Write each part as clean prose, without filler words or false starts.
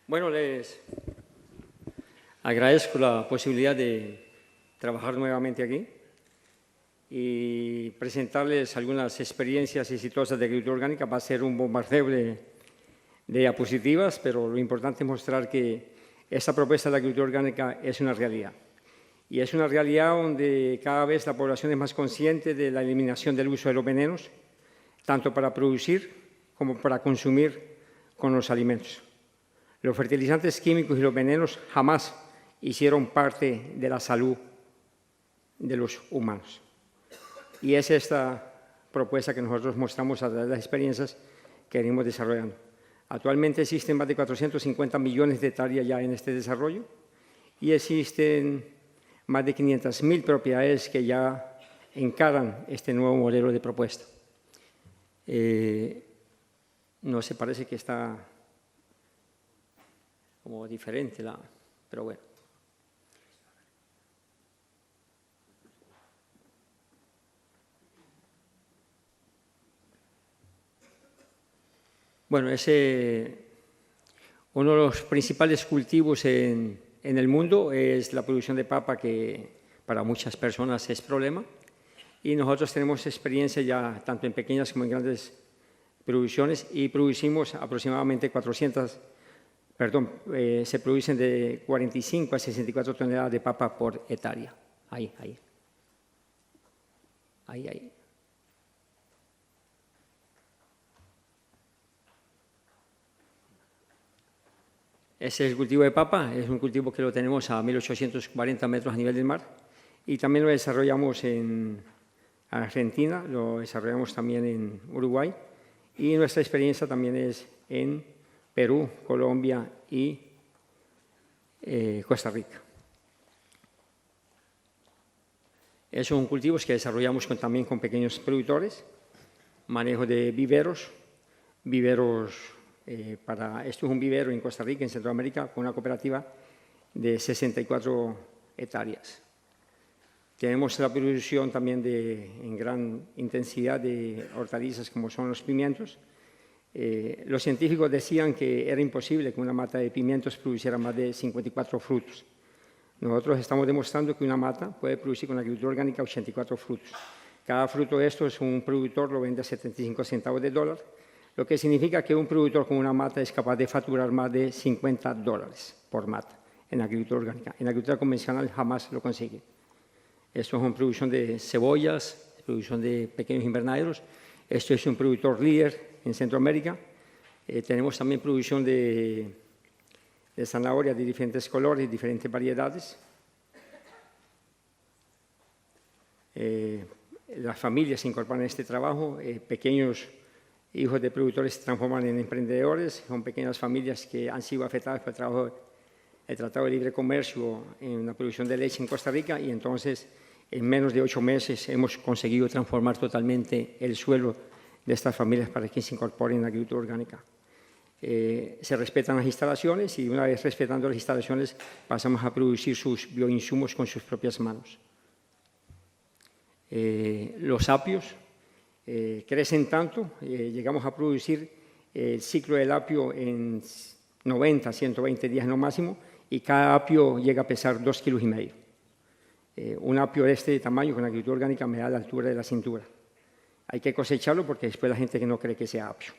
Bueno, les agradezco la posibilidad de trabajar nuevamente aquí y presentarles algunas experiencias exitosas de agricultura orgánica. Va a ser un bombardeo de diapositivas, pero lo importante es mostrar que esta propuesta de agricultura orgánica es una realidad. Y es una realidad donde cada vez la población es más consciente de la eliminación del uso de los venenos, tanto para producir como para consumir con los alimentos. Los fertilizantes químicos y los venenos jamás hicieron parte de la salud de los humanos. Y es esta propuesta que nosotros mostramos a través de las experiencias que venimos desarrollando. Actualmente existen más de 450 millones de hectáreas ya en este desarrollo y existen más de 500.000 propiedades que ya encaran este nuevo modelo de propuesta. No se parece que está como diferente, pero bueno. Bueno, uno de los principales cultivos en el mundo es la producción de papa, que para muchas personas es problema. Y nosotros tenemos experiencia ya tanto en pequeñas como en grandes producciones y producimos aproximadamente se producen de 45 a 64 toneladas de papa por hectárea. Ahí. Ese es el cultivo de papa, es un cultivo que lo tenemos a 1.840 metros a nivel del mar y también lo desarrollamos en Argentina, lo desarrollamos también en Uruguay y nuestra experiencia también es en Perú, Colombia y Costa Rica. Esos son cultivos que desarrollamos también con pequeños productores, manejo de viveros. Esto es un vivero en Costa Rica, en Centroamérica, con una cooperativa de 64 hectáreas. Tenemos la producción también en gran intensidad de hortalizas como son los pimientos. Los científicos decían que era imposible que una mata de pimientos produciera más de 54 frutos. Nosotros estamos demostrando que una mata puede producir con la agricultura orgánica 84 frutos. Cada fruto de estos, un productor lo vende a 75 centavos de dólar, lo que significa que un productor con una mata es capaz de facturar más de $50 por mata en la agricultura orgánica. En la agricultura convencional jamás lo consigue. Esto es una producción de cebollas, producción de pequeños invernaderos. Esto es un productor líder en Centroamérica. Tenemos también producción de zanahorias de diferentes colores, diferentes variedades. Las familias se incorporan a este trabajo. Pequeños hijos de productores se transforman en emprendedores. Son pequeñas familias que han sido afectadas por el Tratado de Libre Comercio en la producción de leche en Costa Rica y entonces en menos de 8 meses hemos conseguido transformar totalmente el suelo de estas familias para que se incorporen en la agricultura orgánica. Se respetan las instalaciones y una vez respetando las instalaciones pasamos a producir sus bioinsumos con sus propias manos. Los apios crecen tanto, llegamos a producir el ciclo del apio en 90, 120 días no máximo y cada apio llega a pesar 2,5 kilos. Un apio de este tamaño con agricultura orgánica me da la altura de la cintura. Hay que cosecharlo porque después la gente que no cree que sea apio.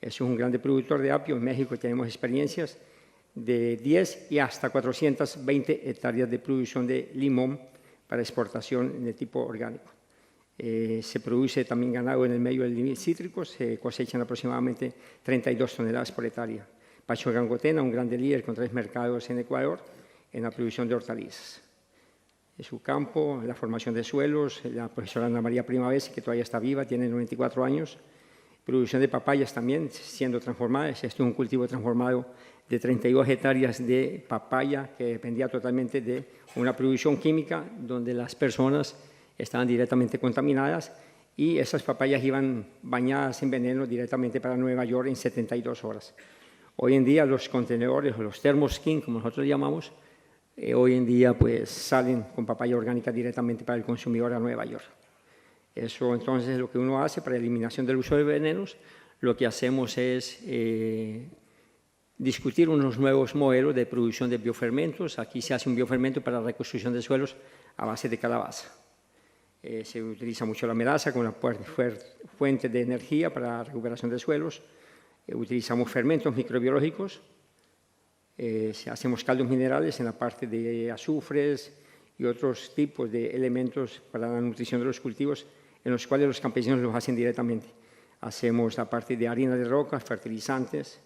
Es un grande productor de apio. En México tenemos experiencias de 10 y hasta 420 hectáreas de producción de limón para exportación de tipo orgánico. Se produce también ganado en el medio del cítrico, se cosechan aproximadamente 32 toneladas por hectárea. Pacho Gangotena, un grande líder con 3 mercados en Ecuador en la producción de hortalizas. En su campo, la formación de suelos, la profesora Ana María Primavera, que todavía está viva, tiene 94 años. Producción de papayas también siendo transformadas. Este es un cultivo transformado de 32 hectáreas de papaya que dependía totalmente de una producción química donde las personas estaban directamente contaminadas y esas papayas iban bañadas en veneno directamente para Nueva York en 72 horas. Hoy en día los contenedores o los thermoskin, como nosotros llamamos, hoy en día pues salen con papaya orgánica directamente para el consumidor a Nueva York. Eso entonces es lo que uno hace para eliminación del uso de venenos. Lo que hacemos es discutir unos nuevos modelos de producción de biofermentos. Aquí se hace un biofermento para la reconstrucción de suelos a base de calabaza. Se utiliza mucho la melaza como una fuente de energía para la recuperación de suelos. Utilizamos fermentos microbiológicos. Hacemos caldos minerales en la parte de azufres y otros tipos de elementos para la nutrición de los cultivos, en los cuales los campesinos los hacen directamente. Hacemos la parte de harina de roca, fertilizantes.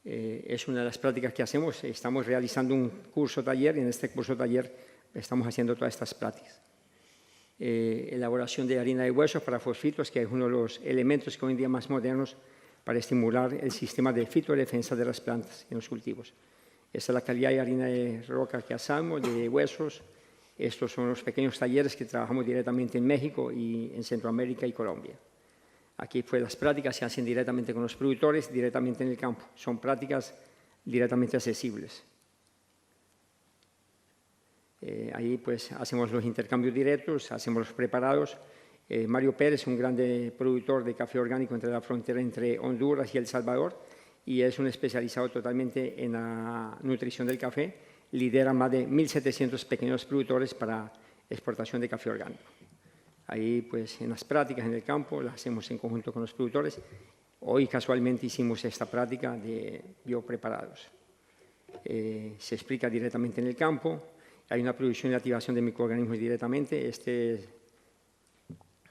Es una de las prácticas que hacemos. Estamos realizando un curso taller y en este curso taller estamos haciendo todas estas prácticas. Elaboración de harina de huesos para fosfitos, que es uno de los elementos que hoy en día más modernos para estimular el sistema de fitodefensa de las plantas en los cultivos. Esta es la calidad de harina de roca que hacemos, de huesos. Estos son los pequeños talleres que trabajamos directamente en México y en Centroamérica y Colombia. Aquí pues las prácticas se hacen directamente con los productores, directamente en el campo. Son prácticas directamente accesibles. Ahí pues hacemos los intercambios directos, hacemos los preparados. Mario Pérez, un grande productor de café orgánico entre la frontera entre Honduras y El Salvador, y es un especializado totalmente en la nutrición del café. Lidera más de 1.700 pequeños productores para exportación de café orgánico. Ahí, pues, en las prácticas en el campo, las hacemos en conjunto con los productores. Hoy, casualmente, hicimos esta práctica de biopreparados. Se explica directamente en el campo. Hay una producción y activación de microorganismos directamente. Este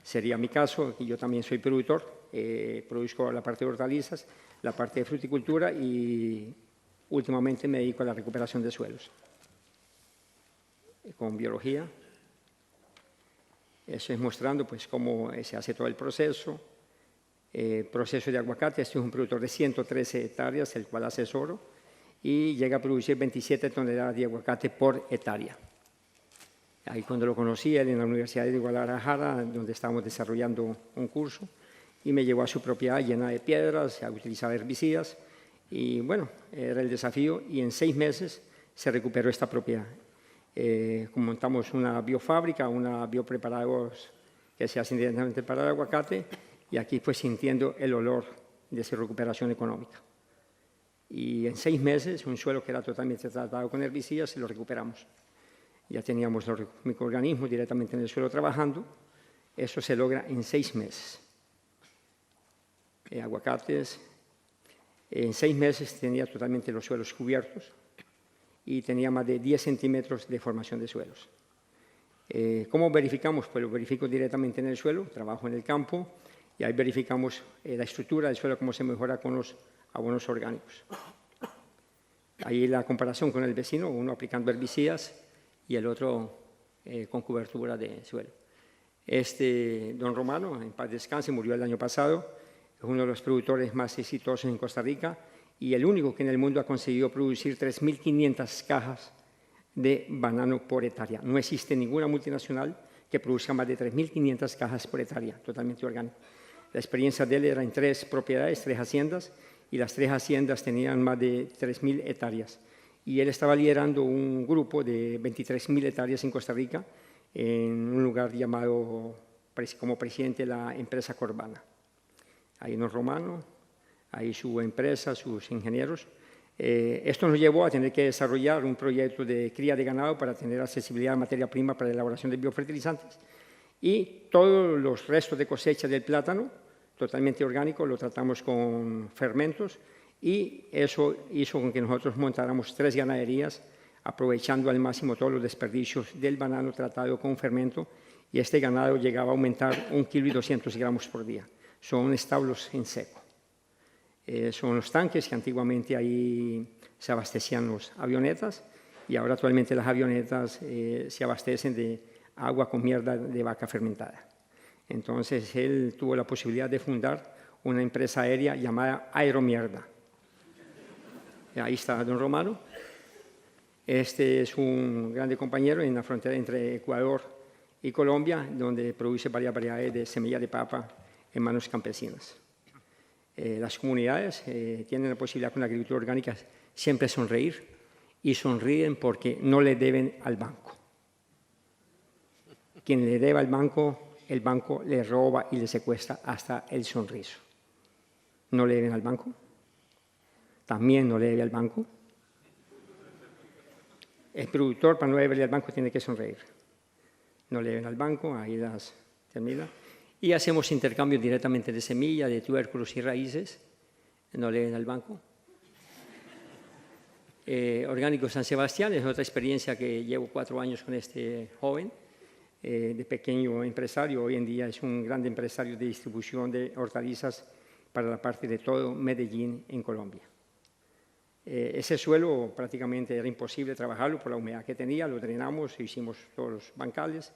sería mi caso, y yo también soy productor. Produzco la parte de hortalizas, la parte de fruticultura y últimamente me dedico a la recuperación de suelos. Con biología. Eso es mostrando pues, cómo se hace todo el proceso. Proceso de aguacate. Este es un productor de 113 hectáreas, el cual asesoro, y llega a producir 27 toneladas de aguacate por hectárea. Ahí cuando lo conocí, él en la Universidad de Guadalajara, donde estábamos desarrollando un curso, y me llevó a su propiedad llena de piedras, a utilizar herbicidas, y bueno, era el desafío, y en 6 meses se recuperó esta propiedad. Montamos una biofábrica, una biopreparados que se hacen directamente para el aguacate, y aquí pues sintiendo el olor de esa recuperación económica. Y en 6 meses, un suelo que era totalmente tratado con herbicidas, lo recuperamos. Ya teníamos los microorganismos directamente en el suelo trabajando. Eso se logra en 6 meses. Aguacates, en 6 meses tenía totalmente los suelos cubiertos y tenía más de 10 centímetros de formación de suelos. ¿Cómo verificamos? Pues lo verifico directamente en el suelo, trabajo en el campo y ahí verificamos la estructura del suelo, cómo se mejora con los abonos orgánicos. Ahí la comparación con el vecino, uno aplicando herbicidas y el otro con cobertura de suelo. Don Romano, en paz descanse, murió el año pasado, es uno de los productores más exitosos en Costa Rica y el único que en el mundo ha conseguido producir 3.500 cajas de banano por hectárea. No existe ninguna multinacional que produzca más de 3.500 cajas por hectárea, totalmente orgánico. La experiencia de él era en 3 propiedades, 3 haciendas, y las 3 haciendas tenían más de 3.000 hectáreas. Y él estaba liderando un grupo de 23.000 hectáreas en Costa Rica, en un lugar llamado como presidente de la empresa Corbana. Ahí en Romano, ahí su empresa, sus ingenieros. Esto nos llevó a tener que desarrollar un proyecto de cría de ganado para tener accesibilidad a materia prima para la elaboración de biofertilizantes. Y todos los restos de cosecha del plátano, totalmente orgánico, lo tratamos con fermentos y eso hizo con que nosotros montáramos 3 ganaderías aprovechando al máximo todos los desperdicios del banano tratado con fermento y este ganado llegaba a aumentar 1,2 kg por día. Son establos en seco. Son los tanques que antiguamente ahí se abastecían las avionetas y ahora actualmente las avionetas se abastecen de agua con mierda de vaca fermentada. Entonces él tuvo la posibilidad de fundar una empresa aérea llamada Aeromierda. Ahí está don Romano. Este es un grande compañero en la frontera entre Ecuador y Colombia, donde produce varias variedades de semilla de papa en manos campesinas. Las comunidades tienen la posibilidad con la agricultura orgánica siempre sonreír y sonríen porque no le deben al banco. Quien le debe al banco, el banco le roba y le secuestra hasta el sonriso. no le deben al banco. También no le debe al banco. El productor, para no deberle al banco, tiene que sonreír. No le deben al banco, ahí las termina. Y hacemos intercambios directamente de semilla, de tubérculos y raíces. No le deben al banco. Orgánico San Sebastián es otra experiencia que llevo 4 años con este joven, de pequeño empresario. Hoy en día es un gran empresario de distribución de hortalizas para la parte de todo Medellín en Colombia. Ese suelo prácticamente era imposible trabajarlo por la humedad que tenía, lo drenamos, hicimos todos los bancales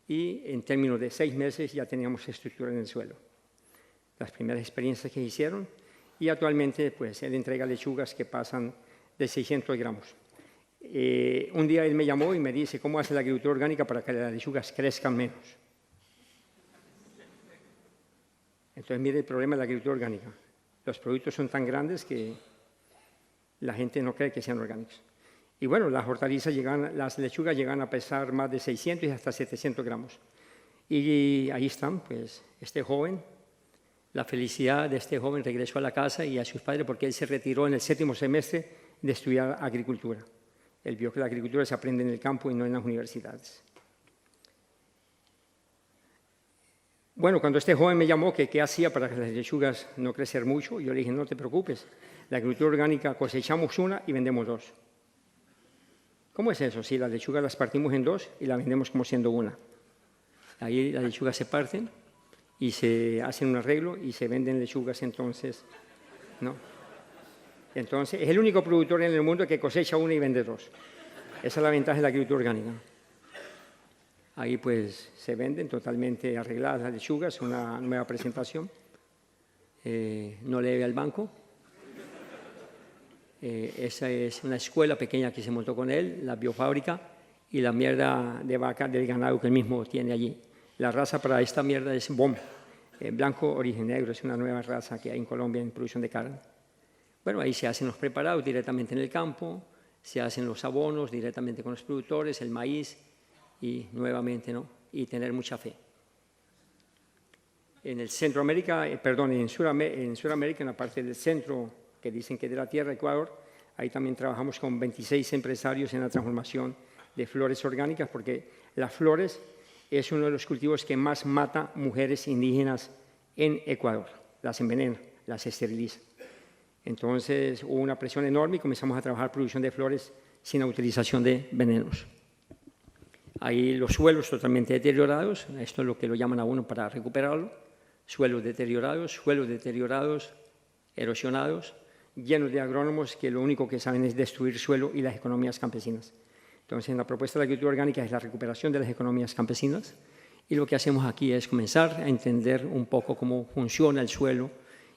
y en términos de 6 meses ya teníamos estructura en el suelo. Las primeras experiencias que hicieron y actualmente pues él entrega lechugas que pasan de 600 gramos. Un día él me llamó y me dice, ¿cómo hace la agricultura orgánica para que las lechugas crezcan menos? Entonces, mire el problema de la agricultura orgánica. Los productos son tan grandes que la gente no cree que sean orgánicos. Y bueno, las hortalizas las lechugas llegan a pesar más de 600 y hasta 700 gramos. Y ahí están, pues, este joven. La felicidad de este joven regresó a la casa y a sus padres porque él se retiró en el 7º semestre de estudiar agricultura. Él vio que la agricultura se aprende en el campo y no en las universidades. Bueno, cuando este joven me llamó que qué hacía para que las lechugas no crecer mucho, yo le dije, no te preocupes, la agricultura orgánica cosechamos una y vendemos 2. ¿Cómo es eso? Si las lechugas las partimos en 2 y las vendemos como siendo una. Ahí las lechugas se parten y se hacen un arreglo y se venden lechugas entonces, ¿no? Entonces, es el único productor en el mundo que cosecha una y vende 2. Esa es la ventaja de la agricultura orgánica. Ahí pues se venden totalmente arregladas las lechugas, una nueva presentación. No le debe al banco. Esa es una escuela pequeña que se montó con él, la biofábrica y la mierda de vaca del ganado que él mismo tiene allí. La raza para esta mierda es BOM, blanco origen negro, es una nueva raza que hay en Colombia en producción de carne. Bueno, ahí se hacen los preparados directamente en el campo, se hacen los abonos directamente con los productores, el maíz y nuevamente, ¿no? Y tener mucha fe. En el Centroamérica, en Sudamérica, en la parte del centro, que dicen que es de la tierra, Ecuador, ahí también trabajamos con 26 empresarios en la transformación de flores orgánicas, porque las flores es uno de los cultivos que más mata mujeres indígenas en Ecuador. Las envenena, las esteriliza. Entonces hubo una presión enorme y comenzamos a trabajar producción de flores sin la utilización de venenos. Ahí los suelos totalmente deteriorados, esto es lo que lo llaman a uno para recuperarlo, suelos deteriorados, erosionados, llenos de agrónomos que lo único que saben es destruir suelo y las economías campesinas. Entonces, la propuesta de la agricultura orgánica es la recuperación de las economías campesinas y lo que hacemos aquí es comenzar a entender un poco cómo funciona el suelo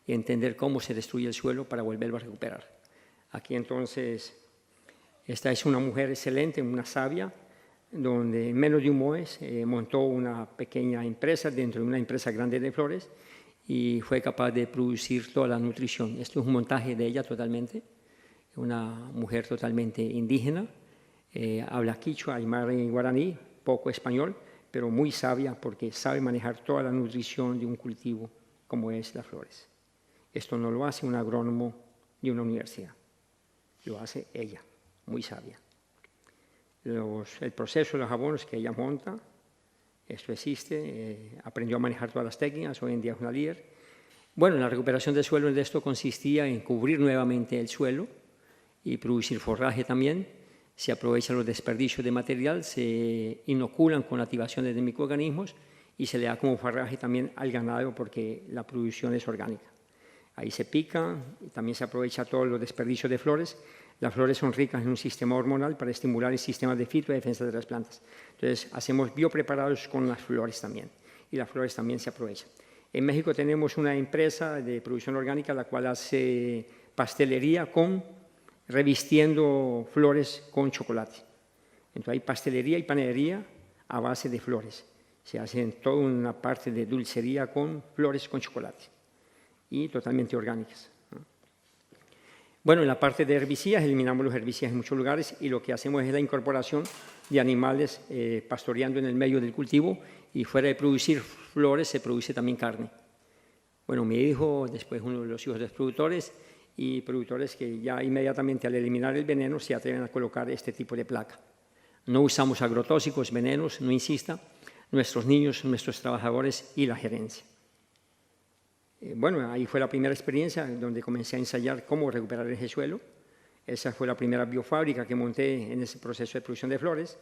y entender cómo se destruye el suelo para volverlo a recuperar. Aquí entonces, esta es una mujer excelente, una sabia, donde en menos de un mes montó una pequeña empresa dentro de una empresa grande de flores y fue capaz de producir toda la nutrición. Esto es un montaje de ella totalmente, una mujer totalmente indígena, habla quichua, aymara y guaraní, poco español, pero muy sabia porque sabe manejar toda la nutrición de un cultivo como es las flores. Esto no lo hace un agrónomo de una universidad, lo hace ella, muy sabia. El proceso de los abonos que ella monta, esto existe, aprendió a manejar todas las técnicas, hoy en día es una líder. Bueno, la recuperación del suelo de esto consistía en cubrir nuevamente el suelo y producir forraje también. Se aprovechan los desperdicios de material, se inoculan con activaciones de microorganismos y se le da como forraje también al ganado porque la producción es orgánica. Ahí se pica y también se aprovecha todos los desperdicios de flores. Las flores son ricas en un sistema hormonal para estimular el sistema de fitodefensa de las plantas. Entonces, hacemos biopreparados con las flores también, y las flores también se aprovechan. En México tenemos una empresa de producción orgánica la cual hace pastelería revistiendo flores con chocolate. Entonces, hay pastelería y panadería a base de flores. Se hace toda una parte de dulcería con flores con chocolate y totalmente orgánicas. Bueno, en la parte de herbicidas, eliminamos los herbicidas en muchos lugares y lo que hacemos es la incorporación de animales pastoreando en el medio del cultivo y fuera de producir flores se produce también carne. Bueno, mi hijo, después uno de los hijos de los productores, y productores que ya inmediatamente al eliminar el veneno se atreven a colocar este tipo de placa. No usamos agrotóxicos, venenos, no insista, nuestros niños, nuestros trabajadores y la gerencia. Bueno, ahí fue la primera experiencia donde comencé a ensayar cómo recuperar ese suelo. Esa fue la primera biofábrica que monté en ese proceso de producción de flores.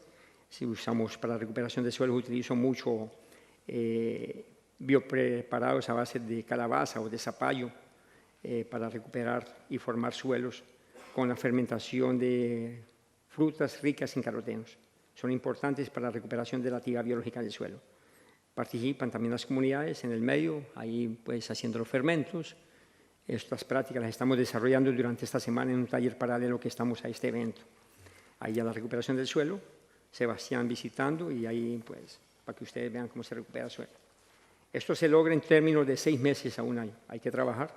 Si usamos para recuperación de suelos, utilizo mucho biopreparados a base de calabaza o de zapallo para recuperar y formar suelos con la fermentación de frutas ricas en carotenos. Son importantes para la recuperación de la actividad biológica del suelo. Participan también las comunidades en el medio, ahí pues haciendo los fermentos. Estas prácticas las estamos desarrollando durante esta semana en un taller paralelo que estamos a este evento. Ahí ya la recuperación del suelo, Sebastián visitando y ahí pues para que ustedes vean cómo se recupera el suelo. Esto se logra en términos de 6 meses a 1 año. Hay que trabajar.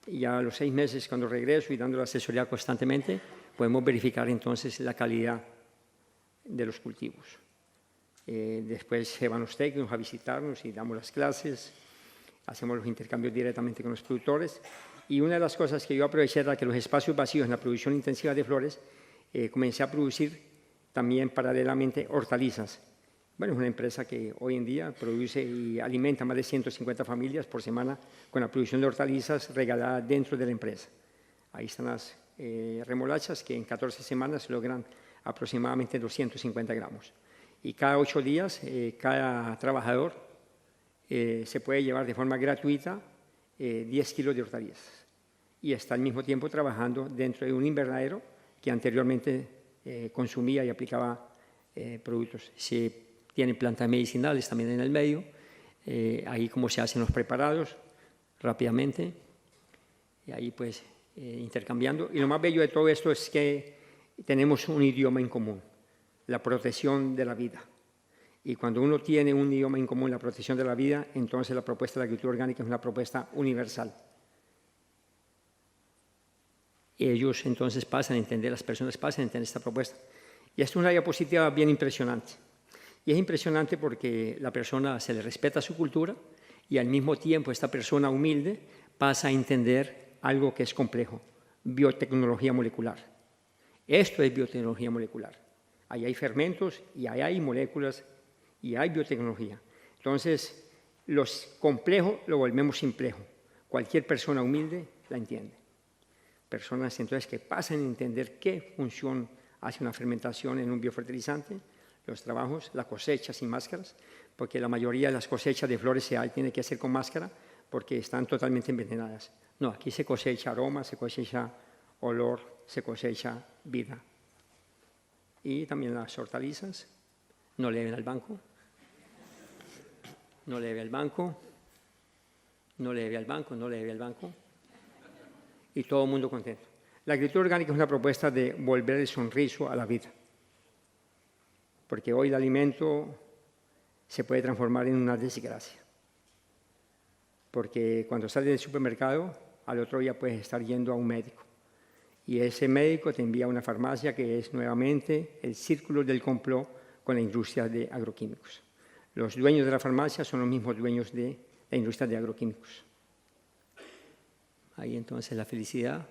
Y ya a los 6 meses, cuando regreso y dando la asesoría constantemente, podemos verificar entonces la calidad de los cultivos. Después se van los técnicos a visitarnos y damos las clases, hacemos los intercambios directamente con los productores. Y una de las cosas que yo aproveché era que los espacios vacíos en la producción intensiva de flores, comencé a producir también paralelamente hortalizas. Bueno, es una empresa que hoy en día produce y alimenta más de 150 familias por semana con la producción de hortalizas regaladas dentro de la empresa. Ahí están las remolachas que en 14 semanas logran aproximadamente 250 gramos. Y cada 8 días, cada trabajador se puede llevar de forma gratuita 10 kilos de hortalizas. Y está al mismo tiempo trabajando dentro de un invernadero que anteriormente consumía y aplicaba productos. Se tienen plantas medicinales también en el medio, ahí como se hacen los preparados rápidamente, y ahí pues intercambiando. Y lo más bello de todo esto es que tenemos un idioma en común, la protección de la vida. Y cuando uno tiene un idioma en común, la protección de la vida, entonces la propuesta de la agricultura orgánica es una propuesta universal. Y ellos entonces pasan a entender, las personas pasan a entender esta propuesta. Y esto es una diapositiva bien impresionante. Y es impresionante porque la persona se le respeta su cultura y al mismo tiempo esta persona humilde pasa a entender algo que es complejo, biotecnología molecular. Esto es biotecnología molecular. Ahí hay fermentos y ahí hay moléculas y hay biotecnología. Entonces, los complejos lo volvemos simplejo. Cualquier persona humilde la entiende. Personas entonces que pasan a entender qué función hace una fermentación en un biofertilizante, los trabajos, la cosecha sin máscaras, porque la mayoría de las cosechas de flores se tiene que hacer con máscara porque están totalmente envenenadas. No, aquí se cosecha aroma, se cosecha olor, se cosecha vida. Y también las hortalizas, no le deben al banco, no le debe al banco, no le debe al banco, no le debe al banco, y todo el mundo contento. La agricultura orgánica es una propuesta de volver el sonriso a la vida, porque hoy el alimento se puede transformar en una desgracia, porque cuando sales del supermercado, al otro día puedes estar yendo a un médico, y ese médico te envía a una farmacia que es nuevamente el círculo del complot con la industria de agroquímicos. Los dueños de la farmacia son los mismos dueños de la industria de agroquímicos. Ahí entonces la felicidad,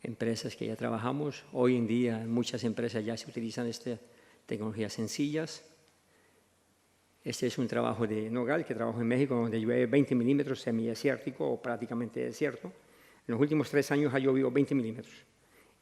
empresas que ya trabajamos, hoy en día en muchas empresas ya se utilizan estas tecnologías sencillas. Este es un trabajo de nogal que trabajo en México donde llueve 20 milímetros semidesértico o prácticamente desierto. En los últimos 3 años ha llovido 20 milímetros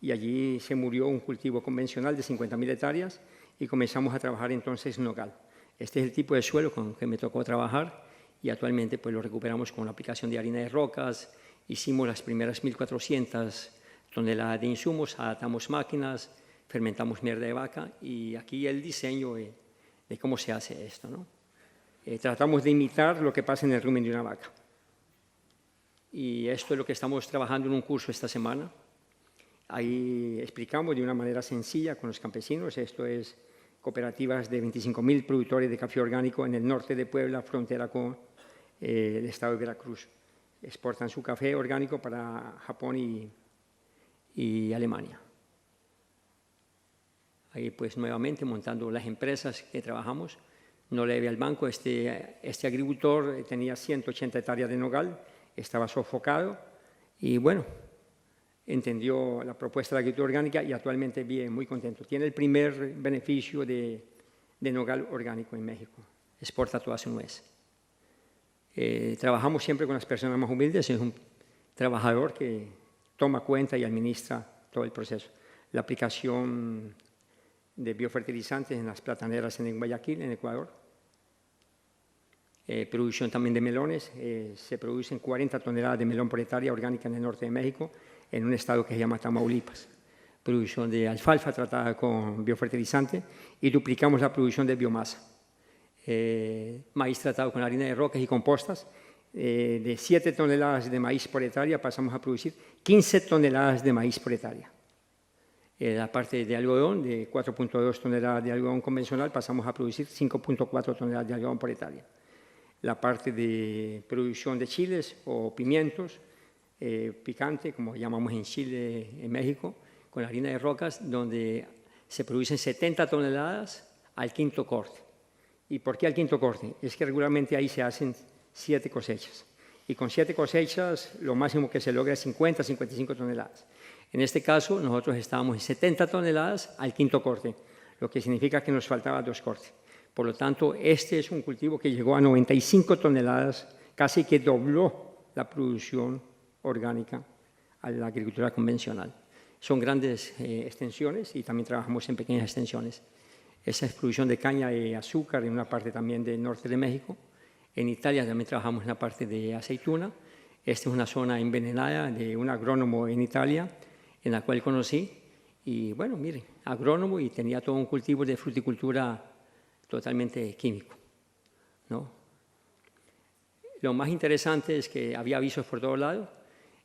y allí se murió un cultivo convencional de 50.000 hectáreas y comenzamos a trabajar entonces nogal. Este es el tipo de suelo con el que me tocó trabajar y actualmente pues lo recuperamos con la aplicación de harina de rocas. Hicimos las primeras 1.400 toneladas de insumos, adaptamos máquinas, fermentamos mierda de vaca y aquí el diseño de cómo se hace esto, ¿no? Tratamos de imitar lo que pasa en el rumen de una vaca. Y esto es lo que estamos trabajando en un curso esta semana. Ahí explicamos de una manera sencilla con los campesinos. Esto es cooperativas de 25.000 productores de café orgánico en el norte de Puebla, frontera con el estado de Veracruz. Exportan su café orgánico para Japón y Alemania. Ahí pues nuevamente montando las empresas que trabajamos, no le debía al banco. Este agricultor tenía 180 hectáreas de nogal, estaba sofocado y bueno, entendió la propuesta de la agricultura orgánica y actualmente vive muy contento. Tiene el primer beneficio de nogal orgánico en México, exporta toda su nuez. Trabajamos siempre con las personas más humildes, es un trabajador que toma cuenta y administra todo el proceso. La aplicación de biofertilizantes en las plataneras en Guayaquil, en Ecuador. Producción también de melones, se producen 40 toneladas de melón por hectárea orgánica en el norte de México, en un estado que se llama Tamaulipas. Producción de alfalfa tratada con biofertilizante y duplicamos la producción de biomasa. Maíz tratado con harina de rocas y compostas. De 7 toneladas de maíz por hectárea pasamos a producir 15 toneladas de maíz por hectárea. La parte de algodón, de 4.2 toneladas de algodón convencional, pasamos a producir 5.4 toneladas de algodón por hectárea. La parte de producción de chiles o pimientos, picante, como llamamos en Chile, en México, con harina de rocas, donde se producen 70 toneladas al quinto corte. ¿Y por qué al quinto corte? Es que regularmente ahí se hacen 7 cosechas. Y con 7 cosechas, lo máximo que se logra es 50, 55 toneladas. En este caso, nosotros estábamos en 70 toneladas al quinto corte, lo que significa que nos faltaban 2 cortes. Por lo tanto, este es un cultivo que llegó a 95 toneladas, casi que dobló la producción orgánica a la agricultura convencional. Son grandes extensiones y también trabajamos en pequeñas extensiones. Esa es producción de caña de azúcar en una parte también del norte de México. En Italia también trabajamos en la parte de aceituna. Esta es una zona envenenada de un agrónomo en Italia, en la cual conocí. Y bueno, mire, agrónomo y tenía todo un cultivo de fruticultura totalmente químico, ¿no? Lo más interesante es que había avisos por todos lados.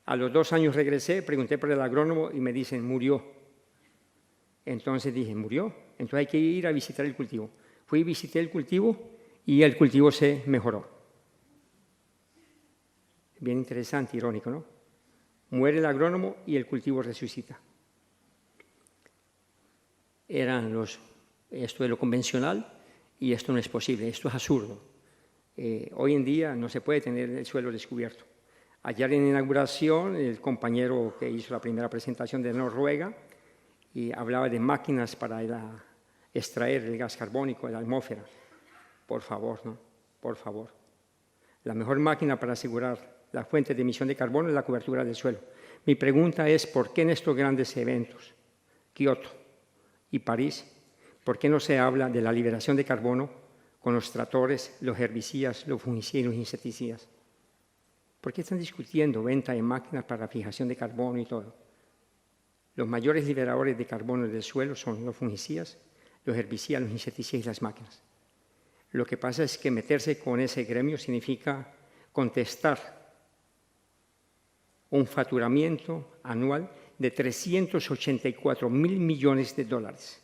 A los 2 años regresé, pregunté por el agrónomo y me dicen, murió. Entonces dije, ¿murió? Entonces hay que ir a visitar el cultivo. Fui y visité el cultivo y el cultivo se mejoró. Bien interesante, irónico, ¿no? Muere el agrónomo y el cultivo resucita. Esto es lo convencional y esto no es posible, esto es absurdo. Hoy en día no se puede tener el suelo descubierto. Ayer en la inauguración, el compañero que hizo la primera presentación de Noruega y hablaba de máquinas para extraer el gas carbónico de la atmósfera. Por favor, ¿no? Por favor. La mejor máquina para asegurar la fuente de emisión de carbono es la cobertura del suelo. Mi pregunta es, ¿por qué en estos grandes eventos, Kioto y París, por qué no se habla de la liberación de carbono con los tractores, los herbicidas, los fungicidas y los insecticidas? ¿Por qué están discutiendo venta de máquinas para la fijación de carbono y todo? Los mayores liberadores de carbono del suelo son los fungicidas, los herbicidas, los insecticidas y las máquinas. Lo que pasa es que meterse con ese gremio significa contestar un facturamiento anual de 384.000 millones de dólares.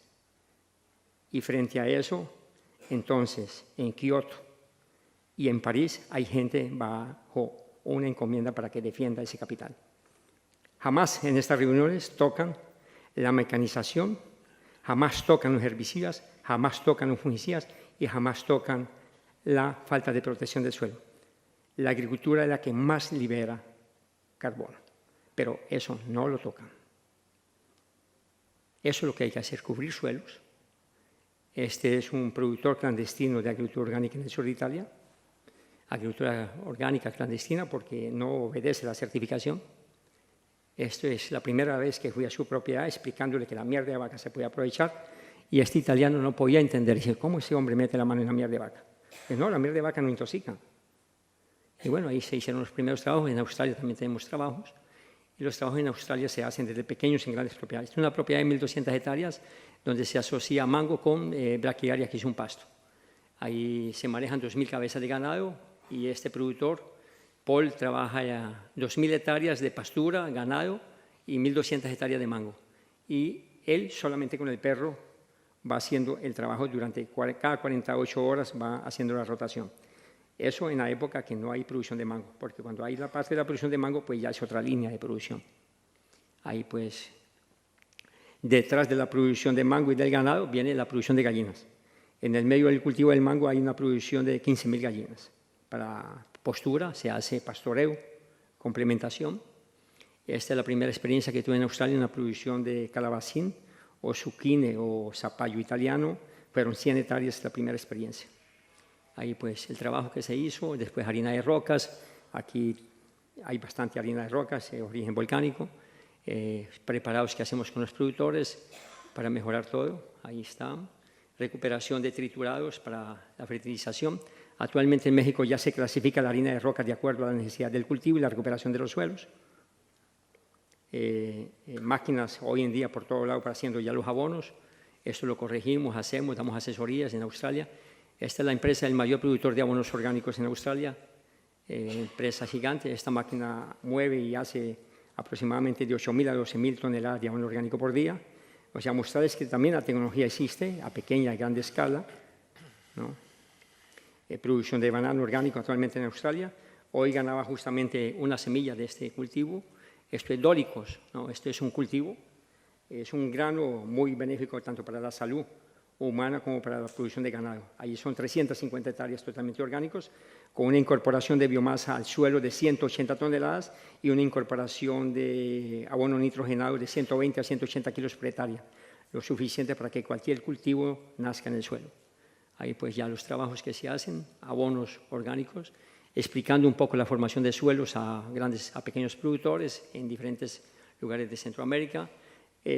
Y frente a eso, entonces, en Kioto y en París hay gente bajo una encomienda para que defienda ese capital. Jamás en estas reuniones tocan la mecanización, jamás tocan los herbicidas, jamás tocan los fungicidas y jamás tocan la falta de protección del suelo. La agricultura es la que más libera carbono, pero eso no lo tocan. Eso es lo que hay que hacer, cubrir suelos. Este es un productor clandestino de agricultura orgánica en el sur de Italia, agricultura orgánica clandestina porque no obedece la certificación. Esto es la primera vez que fui a su propiedad explicándole que la mierda de vaca se puede aprovechar y este italiano no podía entender. Dice, ¿cómo ese hombre mete la mano en la mierda de vaca? Dice, no, la mierda de vaca no intoxica. Y bueno, ahí se hicieron los primeros trabajos. En Australia también tenemos trabajos. Y los trabajos en Australia se hacen desde pequeños en grandes propiedades. Es una propiedad de 1.200 hectáreas donde se asocia mango con braquiaria, que es un pasto. Ahí se manejan 2.000 cabezas de ganado y este productor, Paul, trabaja ya 2.000 hectáreas de pastura, ganado y 1.200 hectáreas de mango. Y él solamente con el perro va haciendo el trabajo durante cada 48 horas, va haciendo la rotación. Eso en la época que no hay producción de mango, porque cuando hay la parte de la producción de mango, pues ya es otra línea de producción. Ahí pues, detrás de la producción de mango y del ganado, viene la producción de gallinas. En el medio del cultivo del mango hay una producción de 15.000 gallinas. Para postura se hace pastoreo, complementación. Esta es la primera experiencia que tuve en Australia, una producción de calabacín o zucchine o zapallo italiano. Fueron 100 hectáreas la primera experiencia. Ahí pues el trabajo que se hizo, después harina de rocas. Aquí hay bastante harina de rocas, de origen volcánico. Preparados que hacemos con los productores para mejorar todo. Ahí está. Recuperación de triturados para la fertilización. Actualmente en México ya se clasifica la harina de rocas de acuerdo a la necesidad del cultivo y la recuperación de los suelos. Máquinas hoy en día por todo lado para haciendo ya los abonos. Esto lo corregimos, hacemos, damos asesorías en Australia. Esta es la empresa, el mayor productor de abonos orgánicos en Australia. Empresa gigante. Esta máquina mueve y hace aproximadamente de 8.000 a 12.000 toneladas de abono orgánico por día. O sea, mostrarles que también la tecnología existe a pequeña y grande escala, ¿no? Producción de banano orgánico actualmente en Australia. Hoy ganaba justamente una semilla de este cultivo. Esto es dólicos, ¿no? Esto es un cultivo, es un grano muy benéfico tanto para la salud humana como para la producción de ganado. Ahí son 350 hectáreas totalmente orgánicos, con una incorporación de biomasa al suelo de 180 toneladas y una incorporación de abono nitrogenado de 120 a 180 kilos por hectárea, lo suficiente para que cualquier cultivo nazca en el suelo. Ahí pues ya los trabajos que se hacen, abonos orgánicos, explicando un poco la formación de suelos a pequeños productores en diferentes lugares de Centroamérica.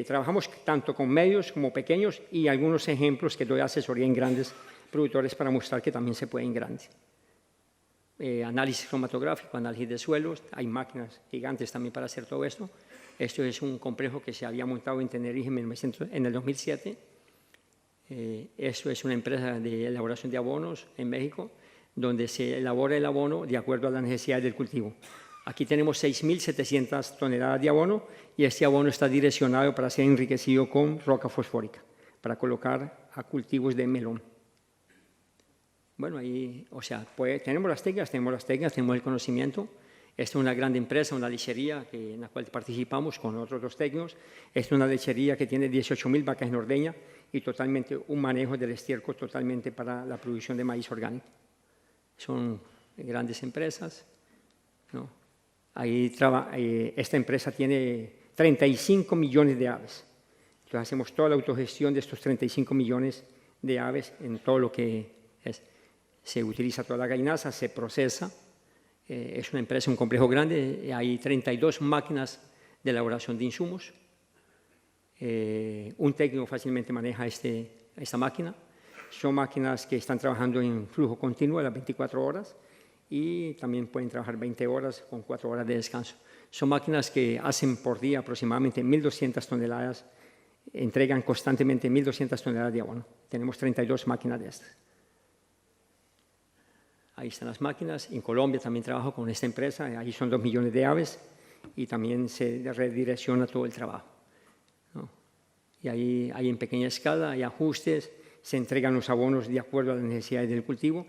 Trabajamos tanto con medios como pequeños y algunos ejemplos que doy asesoría en grandes productores para mostrar que también se puede en grandes. Análisis cromatográfico, análisis de suelos, hay máquinas gigantes también para hacer todo esto. Esto es un complejo que se había montado en Tenerife en el 2007. Esto es una empresa de elaboración de abonos en México, donde se elabora el abono de acuerdo a las necesidades del cultivo. Aquí tenemos 6.700 toneladas de abono y este abono está direccionado para ser enriquecido con roca fosfórica, para colocar a cultivos de melón. Bueno, ahí, o sea, pues, tenemos las técnicas, tenemos el conocimiento. Esta es una gran empresa, una lechería en la cual participamos con otros dos técnicos. Esta es una lechería que tiene 18.000 vacas en ordeña y totalmente un manejo del estiércol totalmente para la producción de maíz orgánico. Son grandes empresas, ¿no? Ahí esta empresa tiene 35 millones de aves. Entonces hacemos toda la autogestión de estos 35 millones de aves en todo lo que es. Se utiliza toda la gallinaza, se procesa. Es una empresa, un complejo grande. Hay 32 máquinas de elaboración de insumos. Un técnico fácilmente maneja esta máquina. Son máquinas que están trabajando en flujo continuo a las 24 horas y también pueden trabajar 20 horas con 4 horas de descanso. Son máquinas que hacen por día aproximadamente 1.200 toneladas, entregan constantemente 1.200 toneladas de abono. Tenemos 32 máquinas de estas. Ahí están las máquinas. En Colombia también trabajo con esta empresa, ahí son 2 millones de aves y también se redirecciona todo el trabajo, ¿no? Y ahí hay en pequeña escala, hay ajustes, se entregan los abonos de acuerdo a las necesidades del cultivo.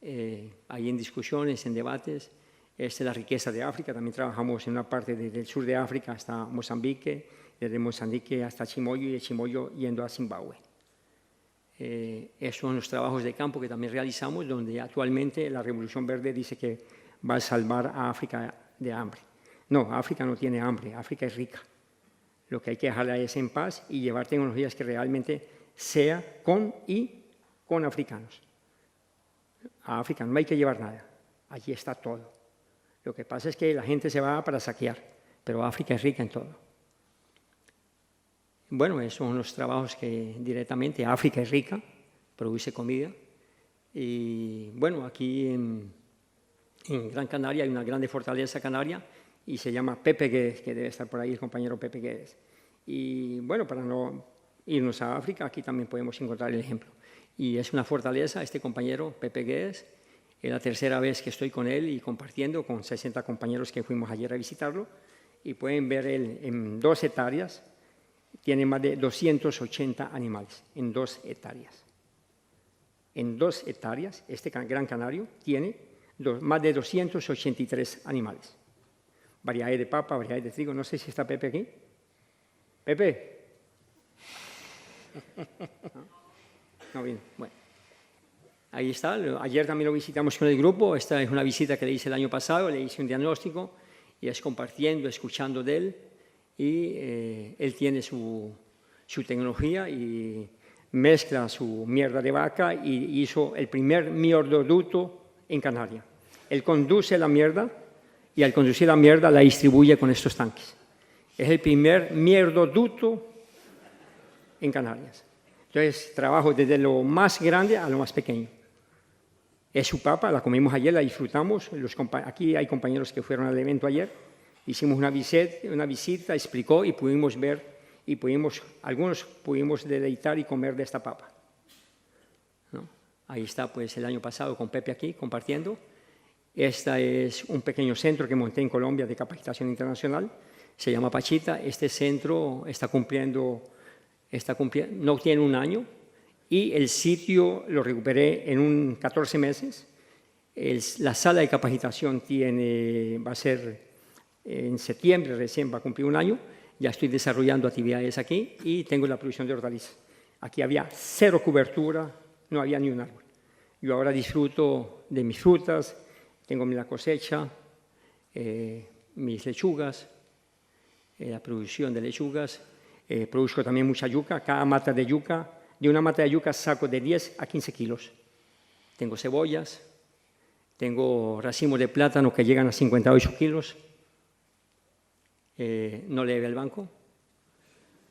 Hay en discusiones, en debates. Esta es la riqueza de África. También trabajamos en una parte desde el sur de África hasta Mozambique, desde Mozambique hasta Chimoyo y de Chimoyo yendo a Zimbabue. Esos son los trabajos de campo que también realizamos, donde actualmente la Revolución Verde dice que va a salvar a África de hambre. No, África no tiene hambre, África es rica. Lo que hay que dejarla es en paz y llevar tecnologías que realmente sea con africanos. A África no hay que llevar nada, allí está todo. Lo que pasa es que la gente se va para saquear, pero África es rica en todo. Bueno, esos son los trabajos que directamente África es rica, produce comida. Y bueno, aquí en Gran Canaria hay una grande fortaleza canaria y se llama Pepe Guedes, que debe estar por ahí el compañero Pepe Guedes. Y bueno, para no irnos a África, aquí también podemos encontrar el ejemplo. Y es una fortaleza, este compañero Pepe Guedes, es la tercera vez que estoy con él y compartiendo con 60 compañeros que fuimos ayer a visitarlo. Y pueden ver él en 2 hectáreas, tiene más de 280 animales, en 2 hectáreas. En 2 hectáreas, este gran canario tiene más de 283 animales. Variedades de papa, variedades de trigo. No sé si está Pepe aquí. Pepe. No vino. Bueno, ahí está. Ayer también lo visitamos con el grupo. Esta es una visita que le hice el año pasado. Le hice un diagnóstico y es compartiendo, escuchando de él. Y él tiene su tecnología y mezcla su mierda de vaca y hizo el primer mierdoducto en Canarias. Él conduce la mierda y al conducir la mierda la distribuye con estos tanques. Es el primer mierdoducto en Canarias. Entonces, trabajo desde lo más grande a lo más pequeño. Es su papa, la comimos ayer, la disfrutamos. Aquí hay compañeros que fueron al evento ayer. Hicimos una visita, explicó y pudimos ver, y algunos pudimos deleitar y comer de esta papa, ¿no? Ahí está, pues, el año pasado con Pepe aquí, compartiendo. Este es un pequeño centro que monté en Colombia de capacitación internacional. Se llama Pachita. Este centro no tiene un año y el sitio lo recuperé en 14 meses. La sala de capacitación va a ser en septiembre, recién va a cumplir un año. Ya estoy desarrollando actividades aquí y tengo la producción de hortalizas. Aquí había 0 cobertura, no había ni un árbol. Yo ahora disfruto de mis frutas, tengo la cosecha, mis lechugas, la producción de lechugas. Produzco también mucha yuca. Cada mata de yuca, de una mata de yuca saco de 10 a 15 kilos. Tengo cebollas, tengo racimos de plátano que llegan a 58 kilos. No le debe al banco,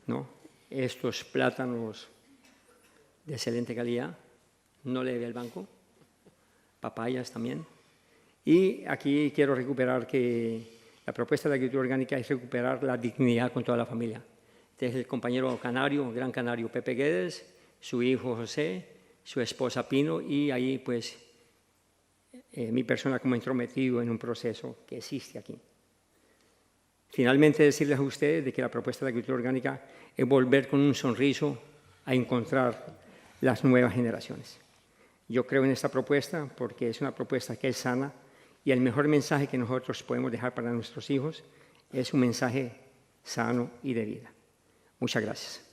¿no? Estos plátanos de excelente calidad, no le debe al banco. Papayas también. Y aquí quiero recuperar la propuesta de agricultura orgánica es recuperar la dignidad con toda la familia. Este es el compañero canario, gran canario Pepe Guedes, su hijo José, su esposa Pino, y ahí pues mi persona como entrometido en un proceso que existe aquí. Finalmente decirles a ustedes de que la propuesta de agricultura orgánica es volver con un sonriso a encontrar las nuevas generaciones. Yo creo en esta propuesta porque es una propuesta que es sana y el mejor mensaje que nosotros podemos dejar para nuestros hijos es un mensaje sano y de vida. Muchas gracias.